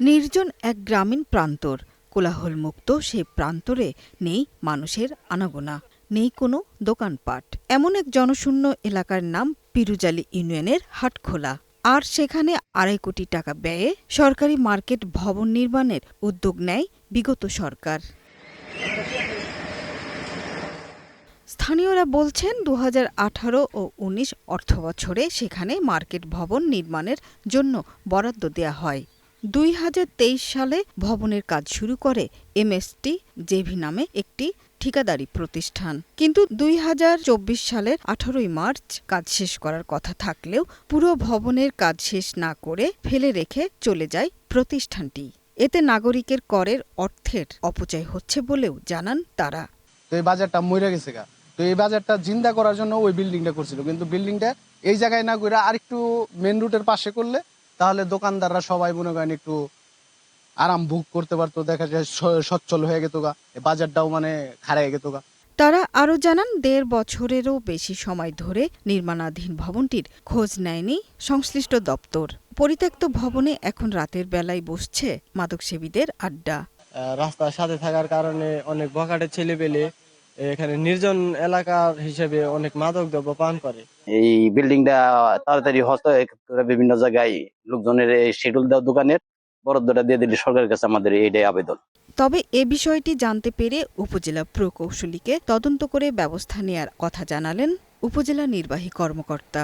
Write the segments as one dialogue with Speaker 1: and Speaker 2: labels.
Speaker 1: নির্জন এক গ্রামীণ প্রান্তর, কোলাহলমুক্ত সে প্রান্তরে নেই মানুষের আনাগোনা, নেই কোনো দোকানপাট। এমন এক জনশূন্য এলাকার নাম পিরুজালি ইউনিয়নের হাটখোলা। আর সেখানে ২.৫ কোটি টাকা ব্যয়ে সরকারি মার্কেট ভবন নির্মাণের উদ্যোগ নেয় বিগত সরকার। স্থানীয়রা বলছেন ২০১৮ ও ১৯ অর্থবছরে সেখানে মার্কেট ভবন নির্মাণের জন্য বরাদ্দ দেয়া হয়। ২০২৩ সালে ভবনের কাজ শুরু করে এমএসটি জেভি নামে একটি ঠিকাদারি প্রতিষ্ঠান। কিন্তু ২০২৪ সালের ১৮ মার্চ কাজ শেষ করার কথা থাকলেও পুরো ভবনের কাজ শেষ না করে ফেলে রেখে চলে যায় প্রতিষ্ঠানটি। এতে নাগরিকের করের অর্থের অপচয় হচ্ছে বলেও জানান তারা।
Speaker 2: তো এই বাজারটা মরে গেছে গা। তো এই বাজারটা জিন্দা করার জন্য ওই বিল্ডিংটা করছিল, কিন্তু বিল্ডিংটা এই জায়গায় না করে আরেকটু মেন রুটের পাশে করলে তাহলে দোকানদাররা সবাই মনে করেন একটু আরাম ভোগ করতে পারতো, দেখা যায় সচ্ছল হয়ে যেত গা, বাজারটাও মানে খারায় যেত গা।
Speaker 1: তারা আরও জানান ১.৫ বছরেরও বেশি সময় ধরে নির্মাণাধীন ভবনটির খোঁজ নেয়নি সংশ্লিষ্ট দপ্তর। পরিত্যক্ত ভবনে এখন রাতের বেলায় বসছে মাদকসেবীদের আড্ডা।
Speaker 3: রাস্তার সাথে থাকার কারণে অনেক বখাটে ছেলে পেলে এখানে নির্জন এলাকা হিসেবে অনেক মাদক দ্রব্য পান করে।
Speaker 4: এই বিল্ডিংটা তাড়াতাড়ি হতো, বিভিন্ন জায়গায় লোকজনের শিডিউল দেওয়া দোকানের বরাদ্দটা দিয়ে দিলে সরকারের কাছে আমাদের এইটাই আবেদন।
Speaker 1: তবে এ বিষয়টি জানতে পেরে উপজেলা প্রকৌশলীকে তদন্ত করে ব্যবস্থা নেয়ার কথা জানালেন উপজেলা নির্বাহী কর্মকর্তা।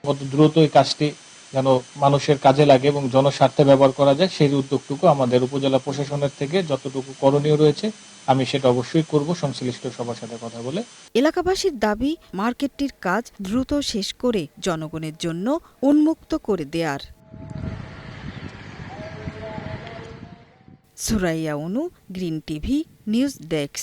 Speaker 5: কত দ্রুত এই কাজটি যেন মানুষের কাজে লাগে এবং জনস্বার্থে ব্যবহার করা যায়, সেই উদ্যোগটুকু আমাদের উপজেলা প্রশাসনের থেকে যতটুকু করণীয় রয়েছে আমি সেটা অবশ্যই করব সংশ্লিষ্ট সবার সাথে কথা বলে।
Speaker 1: এলাকাবাসীর দাবি মার্কেটটির কাজ দ্রুত শেষ করে জনগণের জন্য উন্মুক্ত করে দেয়ার। সুরাইয়া অনু, গ্রিন টিভি নিউজ ডেস্ক।